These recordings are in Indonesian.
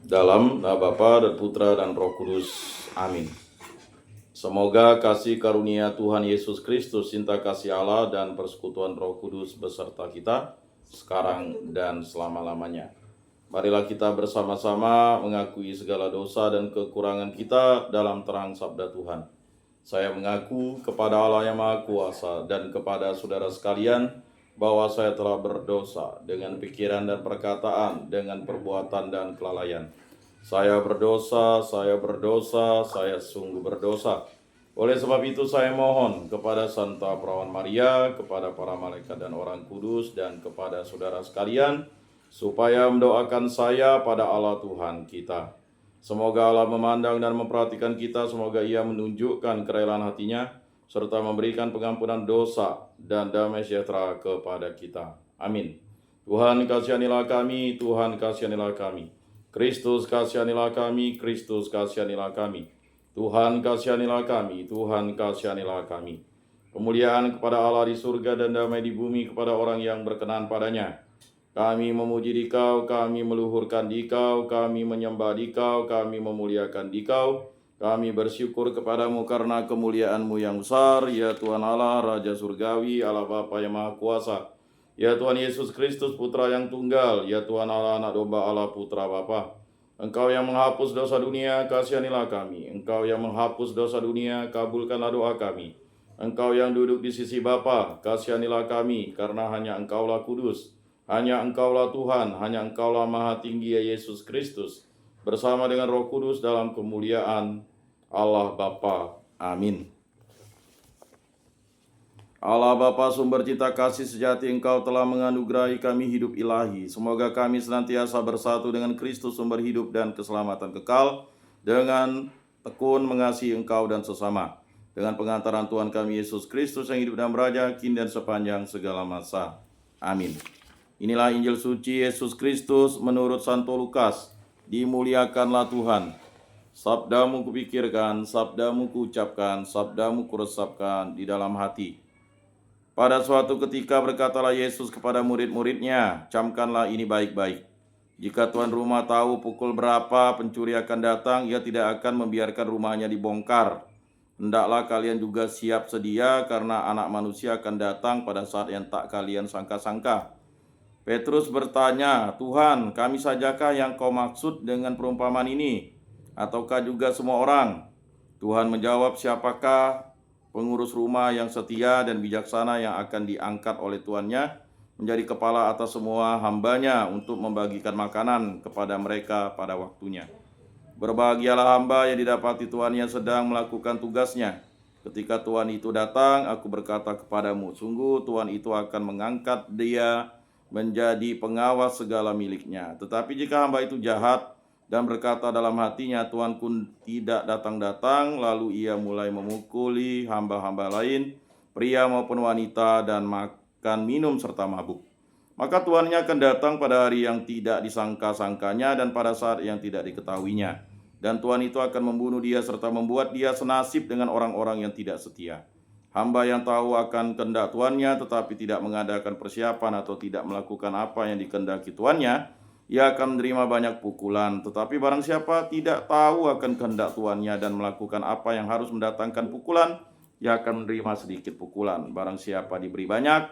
Dalam nama Bapa dan Putra dan Roh Kudus. Amin. Semoga kasih karunia Tuhan Yesus Kristus, cinta kasih Allah, dan persekutuan Roh Kudus beserta kita sekarang dan selama-lamanya. Marilah kita bersama-sama mengakui segala dosa dan kekurangan kita dalam terang sabda Tuhan. Saya mengaku kepada Allah yang Maha Kuasa dan kepada saudara sekalian bahwa saya telah berdosa dengan pikiran dan perkataan, dengan perbuatan dan kelalaian. Saya berdosa, saya sungguh berdosa. Oleh sebab itu saya mohon kepada Santa Perawan Maria, kepada para malaikat dan orang kudus, dan kepada saudara sekalian, supaya mendoakan saya pada Allah Tuhan kita. Semoga Allah memandang dan memperhatikan kita, semoga Ia menunjukkan kerelaan hatinya, serta memberikan pengampunan dosa dan damai sejahtera kepada kita. Amin. Tuhan kasihanilah kami, Tuhan kasihanilah kami. Kristus kasihanilah kami, Kristus kasihanilah kami. Tuhan kasihanilah kami, Tuhan kasihanilah kami. Kemuliaan kepada Allah di surga dan damai di bumi kepada orang yang berkenan padanya. Kami memuji Dikau, kami meluhurkan Dikau, kami menyembah Dikau, kami memuliakan Dikau. Kami bersyukur kepadamu karena kemuliaan-Mu yang besar, ya Tuhan Allah, Raja Surgawi, Allah Bapa yang Maha Kuasa. Ya Tuhan Yesus Kristus, Putra yang tunggal, ya Tuhan Allah, Anak Domba Allah, Putra Bapa. Engkau yang menghapus dosa dunia, kasihanilah kami. Engkau yang menghapus dosa dunia, kabulkanlah doa kami. Engkau yang duduk di sisi Bapa, kasihanilah kami, karena hanya Engkaulah kudus. Hanya Engkaulah Tuhan, hanya Engkaulah Maha Tinggi, ya Yesus Kristus, bersama dengan Roh Kudus dalam kemuliaan Allah Bapa. Amin. Allah Bapa sumber cinta kasih sejati, Engkau telah menganugerahi kami hidup ilahi. Semoga kami senantiasa bersatu dengan Kristus sumber hidup dan keselamatan kekal, dengan tekun mengasihi Engkau dan sesama, dengan pengantaran Tuhan kami Yesus Kristus yang hidup dan beraja kini dan sepanjang segala masa. Amin. Inilah Injil suci Yesus Kristus menurut Santo Lukas. Dimuliakanlah Tuhan. Sabdamu kupikirkan, sabdamu kuucapkan, sabdamu kuresapkan di dalam hati. Pada suatu ketika berkatalah Yesus kepada murid-muridnya, camkanlah ini baik-baik. Jika tuan rumah tahu pukul berapa pencuri akan datang, ia tidak akan membiarkan rumahnya dibongkar. Hendaklah kalian juga siap sedia, karena Anak Manusia akan datang pada saat yang tak kalian sangka-sangka. Petrus bertanya, Tuhan, kami sajakah yang kau maksud dengan perumpamaan ini? Ataukah juga semua orang? Tuhan menjawab, siapakah pengurus rumah yang setia dan bijaksana yang akan diangkat oleh tuannya menjadi kepala atas semua hambanya untuk membagikan makanan kepada mereka pada waktunya? Berbahagialah hamba yang didapati tuannya sedang melakukan tugasnya. Ketika tuan itu datang, aku berkata kepadamu, sungguh tuan itu akan mengangkat dia menjadi pengawas segala miliknya. Tetapi jika hamba itu jahat dan berkata dalam hatinya, tuanku tidak datang-datang, lalu ia mulai memukuli hamba-hamba lain, pria maupun wanita, dan makan minum serta mabuk. Maka tuannya akan datang pada hari yang tidak disangka-sangkanya dan pada saat yang tidak diketahuinya. Dan tuan itu akan membunuh dia serta membuat dia senasib dengan orang-orang yang tidak setia. Hamba yang tahu akan kehendak tuannya tetapi tidak mengadakan persiapan atau tidak melakukan apa yang dikehendaki tuannya, ia akan menerima banyak pukulan. Tetapi barang siapa tidak tahu akan kehendak tuannya dan melakukan apa yang harus mendatangkan pukulan, ia akan menerima sedikit pukulan. Barang siapa diberi banyak,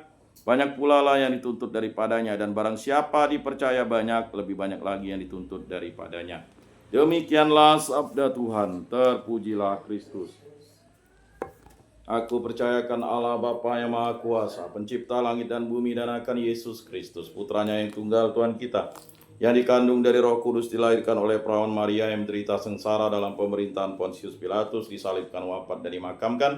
banyak pula lah yang dituntut daripadanya, dan barang siapa dipercaya banyak, lebih banyak lagi yang dituntut daripadanya. Demikianlah sabda Tuhan. Terpujilah Kristus. Aku percayakan Allah Bapa yang Maha Kuasa, pencipta langit dan bumi, dan akan Yesus Kristus, putranya yang tunggal Tuhan kita, yang dikandung dari Roh Kudus, dilahirkan oleh perawan Maria, yang menderita sengsara dalam pemerintahan Pontius Pilatus, disalibkan, wafat, dan dimakamkan,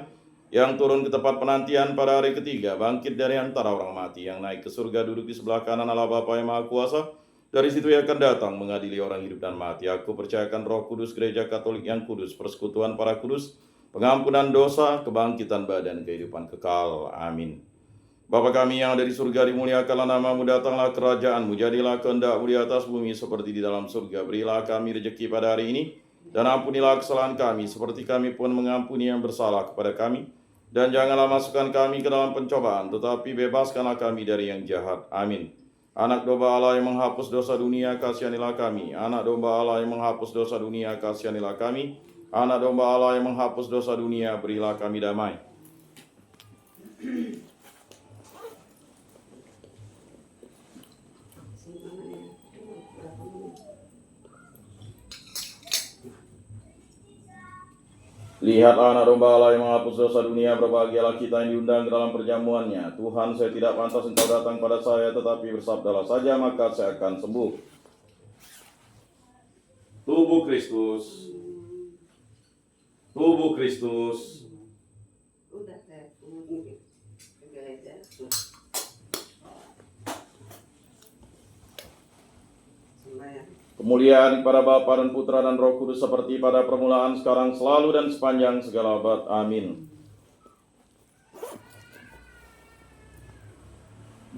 yang turun ke tempat penantian pada hari ketiga, bangkit dari antara orang mati, yang naik ke surga, duduk di sebelah kanan Allah Bapa yang Maha Kuasa. Dari situ ia akan datang mengadili orang hidup dan mati. Aku percayakan Roh Kudus, Gereja Katolik yang kudus, persekutuan para kudus, pengampunan dosa, kebangkitan badan, kehidupan kekal. Amin. Bapa kami yang ada di surga, dimuliakanlah namamu, datanglah kerajaanmu, jadilah kehendakmu di atas bumi seperti di dalam surga. Berilah kami rezeki pada hari ini, dan ampunilah kesalahan kami, seperti kami pun mengampuni yang bersalah kepada kami. Dan janganlah masukkan kami ke dalam pencobaan, tetapi bebaskanlah kami dari yang jahat. Amin. Anak domba Allah yang menghapus dosa dunia, kasihanilah kami. Anak domba Allah yang menghapus dosa dunia, kasihanilah kami. Anak domba Allah yang menghapus dosa dunia, berilah kami damai. Lihatlah anak domba Allah yang menghapus dosa dunia, berbahagialah kita yang diundang ke dalam perjamuannya. Tuhan, saya tidak pantas Engkau datang pada saya, tetapi bersabdalah saja, maka saya akan sembuh. Tubuh Kristus. Tubuh Kristus. Kemuliaan kepada Bapa dan Putra dan Roh Kudus seperti pada permulaan, sekarang, selalu, dan sepanjang segala abad. Amin.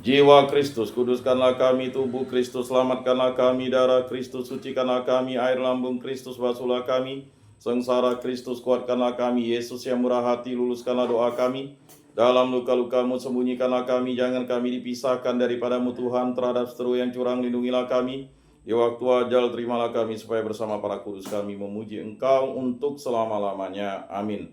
Jiwa Kristus, kuduskanlah kami. Tubuh Kristus, selamatkanlah kami. Darah Kristus, sucikanlah kami. Air lambung Kristus, basuhlah kami. Sengsara Kristus, kuatkanlah kami. Yesus yang murah hati, luluskanlah doa kami. Dalam luka-lukamu, sembunyikanlah kami. Jangan kami dipisahkan daripadamu Tuhan. Terhadap seteru yang curang, lindungilah kami. Di waktu ajal, terimalah kami, supaya bersama para kudus kami memuji Engkau untuk selama-lamanya. Amin.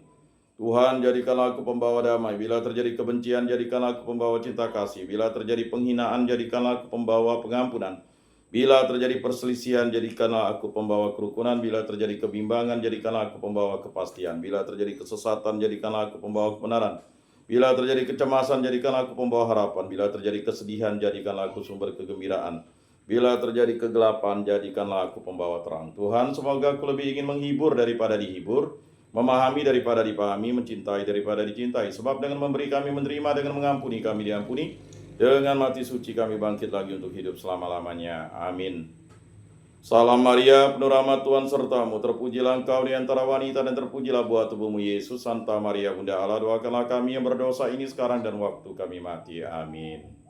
Tuhan, jadikanlah aku pembawa damai. Bila terjadi kebencian, jadikanlah aku pembawa cinta kasih. Bila terjadi penghinaan, jadikanlah aku pembawa pengampunan. Bila terjadi perselisihan, jadikanlah aku pembawa kerukunan. Bila terjadi kebimbangan, jadikanlah aku pembawa kepastian. Bila terjadi kesesatan, jadikanlah aku pembawa kebenaran. Bila terjadi kecemasan, jadikanlah aku pembawa harapan. Bila terjadi kesedihan, jadikanlah aku sumber kegembiraan. Bila terjadi kegelapan, jadikanlah aku pembawa terang. Tuhan, semoga aku lebih ingin menghibur daripada dihibur, memahami daripada dipahami, mencintai daripada dicintai. Sebab dengan memberi kami menerima, dengan mengampuni kami diampuni, dengan mati suci kami bangkit lagi untuk hidup selama-lamanya. Amin. Salam Maria, penuh rahmat Tuhan sertamu. Terpujilah engkau di antara wanita, dan terpujilah buah tubuhmu Yesus. Santa Maria Bunda Allah, doakanlah kami yang berdosa ini sekarang dan waktu kami mati. Amin.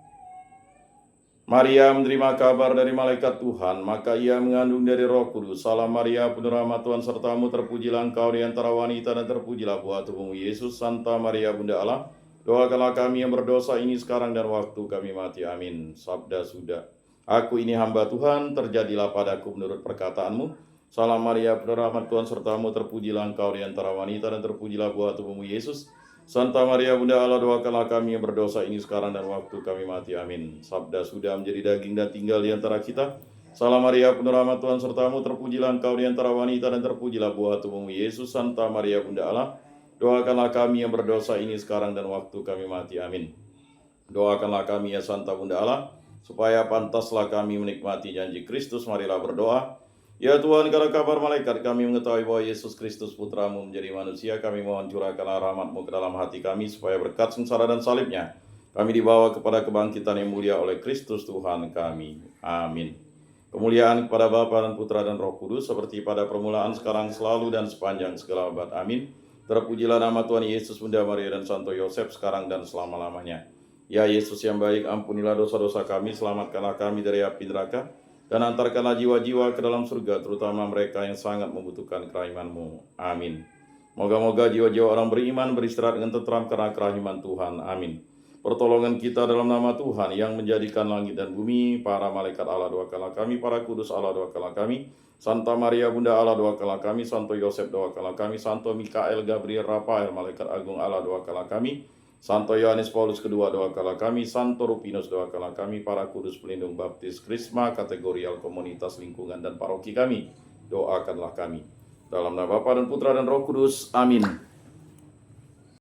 Maria menerima kabar dari malaikat Tuhan, maka ia mengandung dari Roh Kudus. Salam Maria, penuh rahmat Tuhan sertamu. Terpujilah engkau di antara wanita, dan terpujilah buah tubuhmu Yesus. Santa Maria Bunda Allah, doakanlah kami yang berdosa ini sekarang dan waktu kami mati. Amin. Sabda sudah. Aku ini hamba Tuhan, terjadilah padaku menurut perkataanmu. Salam Maria, penuh rahmat Tuhan sertamu. Terpujilah engkau di antara wanita, dan terpujilah buah tubuhmu Yesus. Santa Maria Bunda Allah, doakanlah kami yang berdosa ini sekarang dan waktu kami mati. Amin. Sabda sudah menjadi daging dan tinggal di antara kita. Salam Maria, penuh rahmat Tuhan sertamu. Terpujilah engkau di antara wanita, dan terpujilah buah tubuhmu Yesus. Santa Maria Bunda Allah, doakanlah kami yang berdosa ini sekarang dan waktu kami mati. Amin. Doakanlah kami ya Santa Bunda Allah, supaya pantaslah kami menikmati janji Kristus. Marilah berdoa. Ya Tuhan, karena kabar malaikat kami mengetahui bahwa Yesus Kristus Putramu menjadi manusia, kami mohon curahkanlah rahmat-Mu ke dalam hati kami, supaya berkat sengsara dan salibnya kami dibawa kepada kebangkitan yang mulia oleh Kristus Tuhan kami. Amin. Kemuliaan kepada Bapa dan Putra dan Roh Kudus, seperti pada permulaan, sekarang, selalu, dan sepanjang segala abad. Amin. Terpujilah nama Tuhan Yesus, Bunda Maria, dan Santo Yosef, sekarang dan selama-lamanya. Ya Yesus yang baik, ampunilah dosa-dosa kami, selamatkanlah kami dari api neraka, dan antarkanlah jiwa-jiwa ke dalam surga, terutama mereka yang sangat membutuhkan kerahiman-Mu. Amin. Moga-moga jiwa-jiwa orang beriman beristirahat dengan tentram karena kerahiman Tuhan. Amin. Pertolongan kita dalam nama Tuhan yang menjadikan langit dan bumi. Para malaikat Allah, doakanlah kami. Para kudus Allah, doakanlah kami. Santa Maria Bunda Allah, doakanlah kami. Santo Yosef, doakanlah kami. Santo Mikael, Gabriel, Rafael, malaikat agung Allah, doakanlah kami. Santo Yohanes Paulus II, doakanlah kami. Santo Rufinus, doakanlah kami. Para kudus pelindung baptis, krisma, kategorial, komunitas, lingkungan, dan paroki kami, doakanlah kami. Dalam nama Bapa dan Putra dan Roh Kudus. Amin.